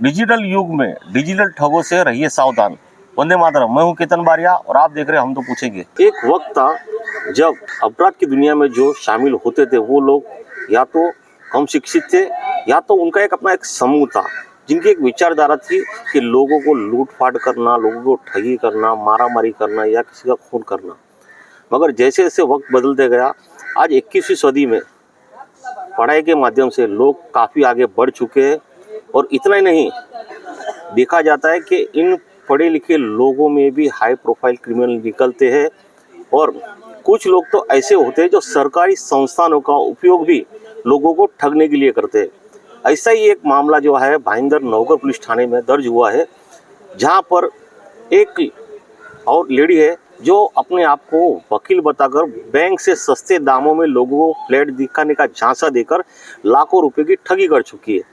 Digital युग में digital ठगों से रहिए सावधान। वंदे मातरम। मैं हूं केतन बारिया और आप देख रहे हैं हम तो पूछेंगे। एक वक्त था जब अपराध की दुनिया में जो शामिल होते थे वो लोग या तो कम शिक्षित थे या तो उनका अपना एक समूह था जिनकी एक विचारधारा थी कि लोगों को लूटपाट करना, लोगों को ठगी करना, मारामारी करना या किसी का खून करना। मगर जैसे जैसे वक्त बदलते गया, आज 21वीं सदी में पढ़ाई के माध्यम से लोग काफ़ी आगे बढ़ चुके हैं। और इतना ही नहीं, देखा जाता है कि इन पढ़े लिखे लोगों में भी हाई प्रोफाइल क्रिमिनल निकलते हैं और कुछ लोग तो ऐसे होते हैं जो सरकारी संस्थानों का उपयोग भी लोगों को ठगने के लिए करते हैं। ऐसा ही एक मामला जो है भाईंदर नौकर पुलिस थाने में दर्ज हुआ है, जहां पर एक और लेडी है जो अपने आप को वकील बताकर बैंक से सस्ते दामों में लोगों को फ्लैट दिखाने का झांसा देकर लाखों रुपए की ठगी कर चुकी है।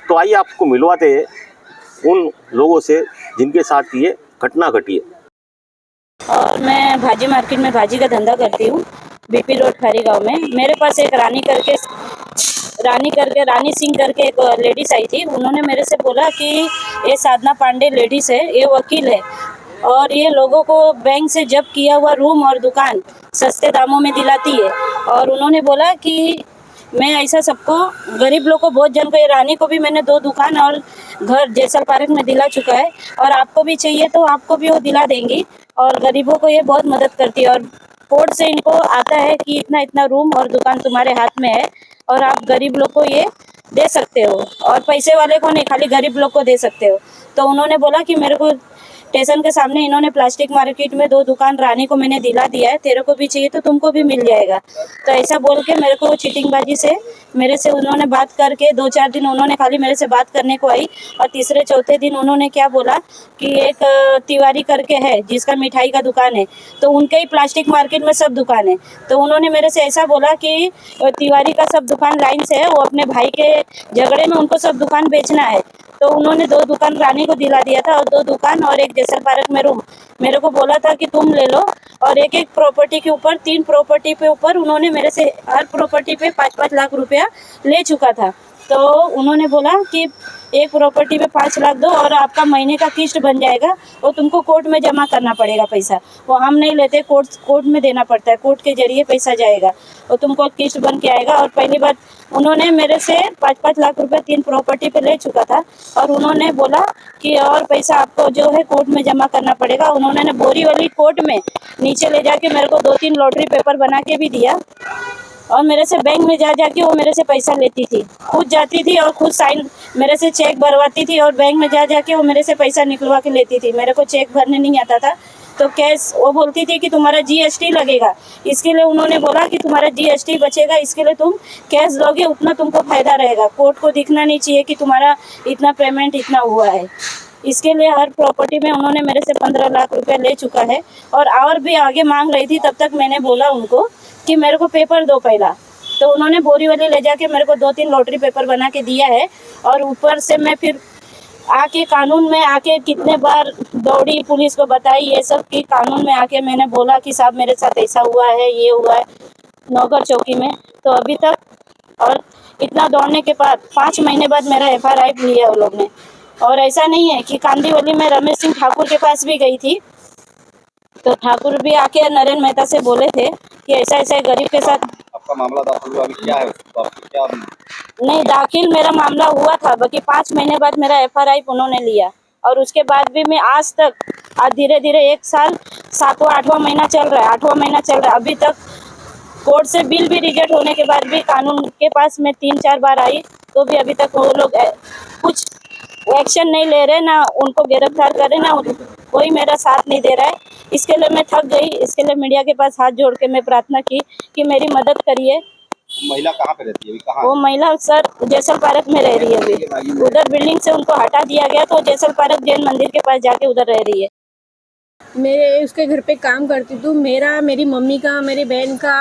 तो आइए आपको मिलवाते हैं उन लोगों से जिनके साथ ये घटना घटी है। और मैं भाजी मार्केट में भाजी का धंधा करती हूँ, बीपी रोड खारी गांव में। मेरे पास एक रानी सिंह करके एक लेडीज आई थी। उन्होंने मेरे से बोला कि ये साधना पांडे लेडीज है, ये वकील है और ये लोगों को बैंक से जब्त किया हुआ रूम और दुकान सस्ते दामों में दिलाती है। और उन्होंने बोला कि मैं ऐसा सबको गरीब लोग को, बहुत जन को, ये रानी को भी मैंने 2 दुकान और घर जैसल पार्क में दिला चुका है और आपको भी चाहिए तो आपको भी वो दिला देंगी। और गरीबों को ये बहुत मदद करती है और कोर्ट से इनको आता है कि इतना इतना रूम और दुकान तुम्हारे हाथ में है और आप गरीब लोग को ये दे सकते हो और पैसे वाले को नहीं, खाली गरीब लोग को दे सकते हो। तो उन्होंने बोला कि मेरे को स्टेशन के सामने इन्होंने प्लास्टिक मार्केट में 2 दुकान रानी को मैंने दिला दिया है, तेरे को भी चाहिए तो तुमको भी मिल जाएगा। तो ऐसा बोल के मेरे को चीटिंगबाजी से मेरे से उन्होंने बात करके 2-4 दिन उन्होंने खाली मेरे से बात करने को आई और तीसरे चौथे दिन उन्होंने क्या बोला कि एक तिवारी करके है जिसका मिठाई का दुकान है, तो उनके ही प्लास्टिक मार्केट में सब दुकान है। तो उन्होंने मेरे से ऐसा बोला कि तिवारी का सब दुकान लाइन से है, वो अपने भाई के झगड़े में उनको सब दुकान बेचना है। तो उन्होंने 2 दुकान रानी को दिला दिया था और 2 दुकान और एक जैसल पार्क में रूम मेरे को बोला था कि तुम ले लो। और एक एक प्रॉपर्टी के ऊपर 3 प्रॉपर्टी पे ऊपर उन्होंने मेरे से हर प्रॉपर्टी पे 5-5 लाख रुपया ले चुका था। तो उन्होंने बोला कि एक प्रॉपर्टी पे 5 लाख दो और आपका महीने का किस्त बन जाएगा, वो तुमको कोर्ट में जमा करना पड़ेगा पैसा, वो हम नहीं लेते, कोर्ट में देना पड़ता है, कोर्ट के जरिए पैसा जाएगा, वो तुमको किस्त बन के आएगा। और पहली बार उन्होंने मेरे से 5-5 लाख रुपए 3 प्रॉपर्टी पे ले चुका था और उन्होंने बोला कि और पैसा आपको जो है कोर्ट में जमा करना पड़ेगा। उन्होंने बोरीवली कोर्ट में नीचे ले जाके मेरे को 2-3 लॉटरी पेपर बना के भी दिया और मेरे से बैंक में जा जाके वो मेरे से पैसा लेती थी, खुद जाती थी और खुद साइन मेरे से चेक भरवाती थी और बैंक में जा जाके वो मेरे से पैसा निकलवा के लेती थी। मेरे को चेक भरने नहीं आता था तो कैश, वो बोलती थी कि तुम्हारा जीएसटी लगेगा, इसके लिए उन्होंने बोला कि तुम्हारा जीएसटी बचेगा, इसके लिए तुम कैश दोगे उतना तुमको फायदा रहेगा, कोर्ट को दिखना नहीं चाहिए कि तुम्हारा इतना पेमेंट इतना हुआ है। इसके लिए हर प्रॉपर्टी में उन्होंने मेरे से 15 लाख रुपया ले चुका है और भी आगे मांग रही थी। तब तक मैंने बोला उनको कि मेरे को पेपर दो पहला, तो उन्होंने बोरीवली ले जाके मेरे को 2-3 लॉटरी पेपर बना के दिया है। और ऊपर से मैं फिर आके कानून में आके कितने बार दौड़ी, पुलिस को बताई ये सब कि कानून में आके मैंने बोला कि साहब मेरे साथ ऐसा हुआ है, ये हुआ है नौकर चौकी में। तो अभी तक और इतना दौड़ने के बाद 5 महीने बाद मेरा FRI लिया वो लोग ने। और ऐसा नहीं है कि कांदीवली में रमेश सिंह ठाकुर के पास भी गई थी, तो ठाकुर भी आके नरेंद्र मेहता से बोले थे कि ऐसा ऐसा गरीब के साथ। आपका मामला दाखिल हुआ, अभी क्या है क्या? नहीं, दाखिल मेरा मामला हुआ था, बाकी 5 महीने बाद मेरा FRI उन्होंने लिया और उसके बाद भी मैं आज धीरे धीरे 1 साल 7वां-8वां महीना चल रहा है, 8वां महीना चल रहा है। अभी तक कोर्ट से बिल भी रिजेक्ट होने के बाद भी कानून के पास मैं 3-4 बार आई तो भी अभी तक वो लोग कुछ एक्शन नहीं ले रहे, ना उनको गिरफ्तार करे, ना कोई मेरा साथ नहीं दे रहा है। इसके लिए मैं थक गई। इसके लिए मीडिया के पास हाथ जोड़ के मैं प्रार्थना की कि मेरी मदद करिए। महिला कहाँ पे रहती है अभी? कहाँ? वो महिला सर जैसल पार्क में रह रही है अभी। उधर बिल्डिंग से उनको हटा दिया गया तो जैसल पार्क जैन मंदिर के पास जाके उधर रह रही है। मेरे उसके घर पे काम करती थी, मेरी मम्मी का, मेरी बहन का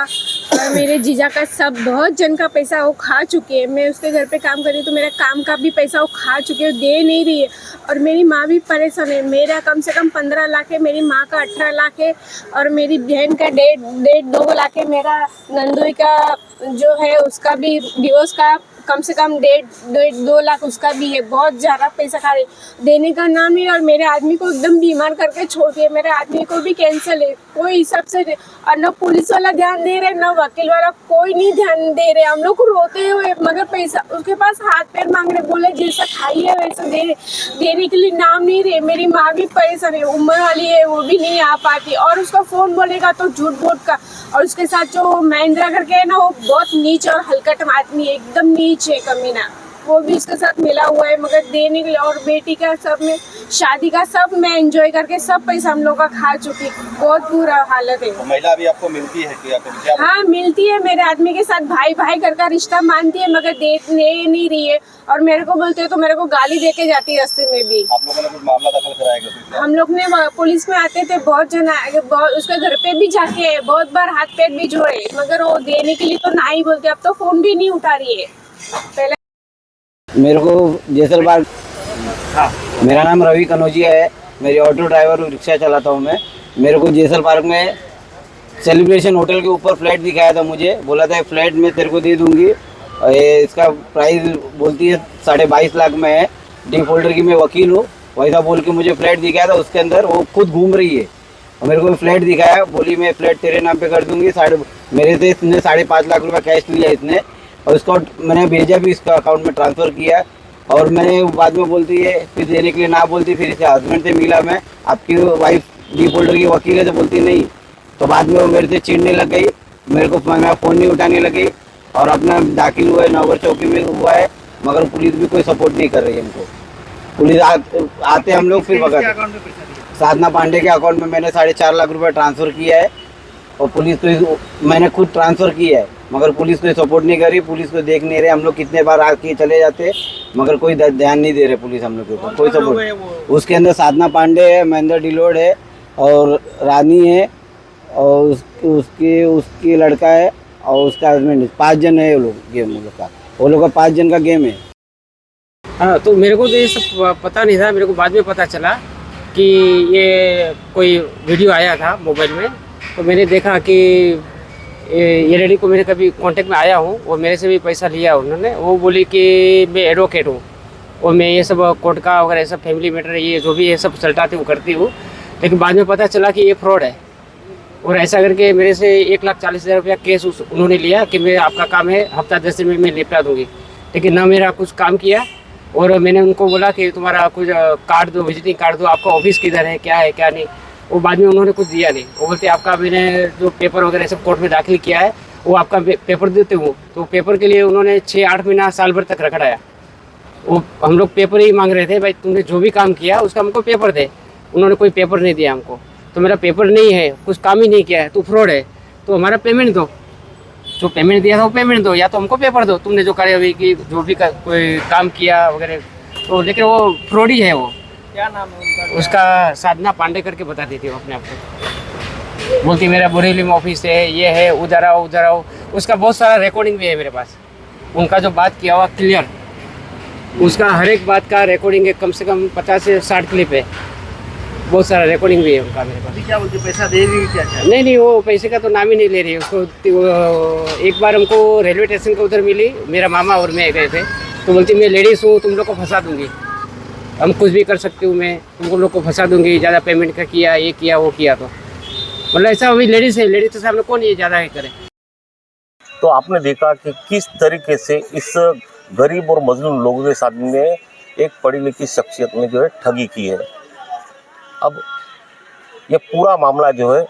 और मेरे जीजा का, सब बहुत जन का पैसा वो खा चुके हैं। मैं उसके घर पे काम कर रही तो मेरा काम का भी पैसा वो खा चुके हैं, दे नहीं रही है। और मेरी माँ भी परेशान है। मेरा कम से कम 15 लाख है, मेरी माँ का 18 लाख है और मेरी बहन का 1.5-2 लाख है। मेरा नंदुई का जो है उसका भी डिवोर्स का कम से कम 1.5-2 लाख उसका भी है। बहुत ज़्यादा पैसा खा रही, देने का नाम नहीं। और मेरे आदमी को एकदम बीमार करके छोड़ दिए, मेरे आदमी को भी कैंसर है, कोई हिसाब से नहीं। और न पुलिस वाला ध्यान दे रहे, न वकील वाला, कोई नहीं ध्यान दे रहे। हम लोग को रोते हुए, मगर पैसा उसके पास हाथ पैर मांग रहे, बोले जैसा खाइए वैसा देने के लिए नाम नहीं रहे। मेरी माँ भी परेशान है, उम्र वाली है, वो भी नहीं आ पाती। और उसका फ़ोन बोलेगा तो झूठ बोल का। और उसके साथ जो महेंद्रा करके है ना, वो बहुत नीच और हलकट आदमी है, एकदम नीच है, कमीना। वो भी उसके साथ मिला हुआ है, मगर देने के लिए। और बेटी का सब में शादी का सब मैं एंजॉय करके सब पैसा हम लोग का खा चुकी। बहुत बुरा हालत है। तो महिला अभी आपको मिलती है क्या? हाँ मिलती है, मेरे आदमी के साथ भाई भाई का रिश्ता मानती है, मगर दे नहीं रही है। और मेरे को बोलते है तो मेरे को गाली दे के जाती है रास्ते में भी। आप लोगों ने कुछ मामला दखल कराया क्या? हम लोग ने पुलिस में आते थे, बहुत जना, उसके घर पे भी जाके बहुत बार हाथ पैर भी जोड़े, मगर वो देने के लिए तो ना ही बोलते। अब तो फोन भी नहीं उठा रही है। पहले मेरे को जैसलबाग, मेरा नाम रवि कनौजिया है, मेरी ऑटो ड्राइवर रिक्शा चलाता हूँ मैं। मेरे को जैसल पार्क में सेलिब्रेशन होटल के ऊपर फ्लैट दिखाया था, मुझे बोला था फ्लैट में तेरे को दे दूंगी, इसका प्राइस बोलती है 22.5 लाख में है, डिफॉल्टर की मैं वकील हूँ, वैसा बोल के मुझे फ्लैट दिखाया था। उसके अंदर वो खुद घूम रही है और मेरे को फ्लैट दिखाया, बोली मैं फ्लैट तेरे नाम पे कर दूंगी। मेरे से इसने 5.5 लाख रुपये कैश लिया इसने, और उसको मैंने भेजा भी, इसका अकाउंट में ट्रांसफ़र किया। और मैंने बाद में बोलती है, फिर देने के लिए ना बोलती, फिर इसे हस्बैंड से मिला मैं, आपकी वाइफ डिफॉल्टर की वकील है, तो बोलती नहीं। तो बाद में वो मेरे से चिढ़ने लग गई, मेरे को मेरा फ़ोन नहीं उठाने लगी और अपना दाखिल हुआ है नौगर चौकी में हुआ है, मगर पुलिस भी कोई सपोर्ट नहीं कर रही है हमको। पुलिस आते हम लोग फिर भगा। साधना पांडे के अकाउंट में मैंने 4.5 लाख रुपये ट्रांसफ़र किया है और पुलिस को मैंने खुद ट्रांसफ़र किया है, मगर पुलिस कोई सपोर्ट नहीं कर रही, पुलिस को देख नहीं रहे। हम लोग कितने बार आके चले जाते, मगर कोई ध्यान नहीं दे रहे पुलिस हम लोग के ऊपर, कोई सपोर्ट। उसके अंदर साधना पांडे है, महेंद्र डिलोड है और रानी है और उसकी लड़का है और उसका हस्बैंड। 5 जन है वो लोग, गेम वो लोग का 5 जन का गेम है। हाँ, तो मेरे को तो ये सब पता नहीं था। मेरे को बाद में पता चला कि ये कोई वीडियो आया था मोबाइल में, तो मैंने देखा कि ये लेडी को मैंने कभी कांटेक्ट में आया हूँ और मेरे से भी पैसा लिया उन्होंने। वो बोली कि मैं एडवोकेट हूँ और मैं ये सब कोर्ट का वगैरह सब फैमिली मैटर ये जो भी ये सब चलटाती हूँ करती हूँ। लेकिन बाद में पता चला कि ये फ्रॉड है और ऐसा करके मेरे से 1,40,000 रुपया केस उन्होंने लिया कि मैं आपका काम है हफ्ता 10 दिन में मैं निपटा दूँगी। लेकिन ना मेरा कुछ काम किया और मैंने उनको बोला कि तुम्हारा कुछ कार्ड दो, विजिटिंग कार्ड दो, आपका ऑफिस किधर है, क्या है क्या नहीं। वो बाद में उन्होंने कुछ दिया नहीं। वो बोलते आपका मैंने जो पेपर वगैरह सब कोर्ट में दाखिल किया है वो आपका पेपर देते हूँ। तो पेपर के लिए उन्होंने 6-8 महीना साल भर तक रखड़ाया। वो हम लोग पेपर ही मांग रहे थे, भाई तुमने जो भी काम किया उसका हमको पेपर दे। उन्होंने कोई पेपर नहीं दिया हमको। तो मेरा पेपर नहीं है, कुछ काम ही नहीं किया है, तो फ्रॉड है, तो हमारा पेमेंट दो। जो पेमेंट दिया था वो पेमेंट दो, या तो हमको पेपर दो, तुमने जो कार्रवाई की जो भी कोई काम किया वगैरह। तो लेकिन वो फ्रॉड ही है। वो क्या नाम है उसका? साधना पांडे करके बता देती है अपने आप को। बोलती मेरा बोरेली में ऑफिस है, ये है, उधर आओ उधर आओ। उसका बहुत सारा रिकॉर्डिंग भी है मेरे पास। उनका जो बात किया हुआ क्लियर, उसका हर एक बात का रिकॉर्डिंग है, कम से कम 50 से 60 क्लिप है। बहुत सारा रिकॉर्डिंग भी है उनका मेरे पास। क्या बोलते पैसा दे रही क्या? नहीं, वो पैसे का तो नाम ही नहीं ले रही है उसको। एक बार हमको रेलवे स्टेशन के उधर मिली, मेरा मामा और मैं गए थे, तो बोलती मैं लेडीज़ हूँ, तुम लोग को फंसा दूंगी, हम कुछ भी कर सकती हूँ, मैं तुमको लोग को फंसा दूंगी, ज़्यादा पेमेंट का किया, ये किया वो किया। तो मतलब ऐसा अभी लेडीज़ है, लेडीज़ के सामने कौन ये ज़्यादा ही करे। तो आपने देखा कि किस तरीके से इस गरीब और मजलूम लोगों के साथ में एक पढ़ी लिखी शख्सियत ने जो है ठगी की है। अब ये पूरा मामला जो है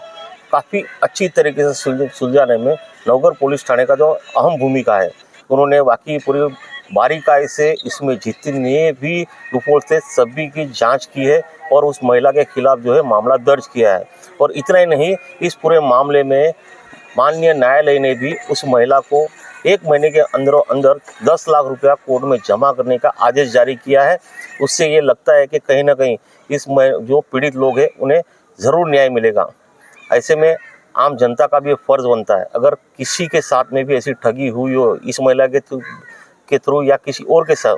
काफ़ी अच्छी तरीके से सुलझाने में नौगर पुलिस थाने का जो अहम भूमिका है, उन्होंने वाकई पूरी बारीकाई से इसमें जितने भी लूपहोल थे सभी की जांच की है और उस महिला के खिलाफ जो है मामला दर्ज किया है। और इतना ही नहीं, इस पूरे मामले में माननीय न्यायालय ने भी उस महिला को 1 महीने के अंदर 10 लाख रुपया कोर्ट में जमा करने का आदेश जारी किया है। उससे ये लगता है कि कहीं ना कहीं इस जो पीड़ित लोग हैं उन्हें ज़रूर न्याय मिलेगा। ऐसे में आम जनता का भी फ़र्ज़ बनता है, अगर किसी के साथ में भी ऐसी ठगी हुई हो इस महिला के थ्रू या किसी और के साथ,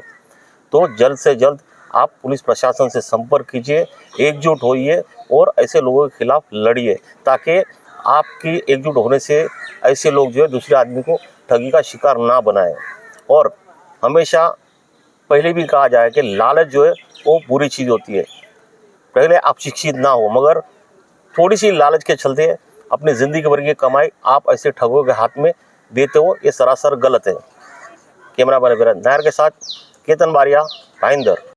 तो जल्द से जल्द आप पुलिस प्रशासन से संपर्क कीजिए, एकजुट होइए और ऐसे लोगों के खिलाफ लड़िए, ताकि आपकी एकजुट होने से ऐसे लोग जो है दूसरे आदमी को ठगी का शिकार ना बनाए। और हमेशा पहले भी कहा जाए कि लालच जो है वो बुरी चीज़ होती है। पहले आप शिक्षित ना हो मगर थोड़ी सी लालच के चलते अपनी ज़िंदगी भर की कमाई आप ऐसे ठगों के हाथ में देते हो, ये सरासर गलत है। कैमरा मैन नायर के साथ केतन बारिया, भाईंदर।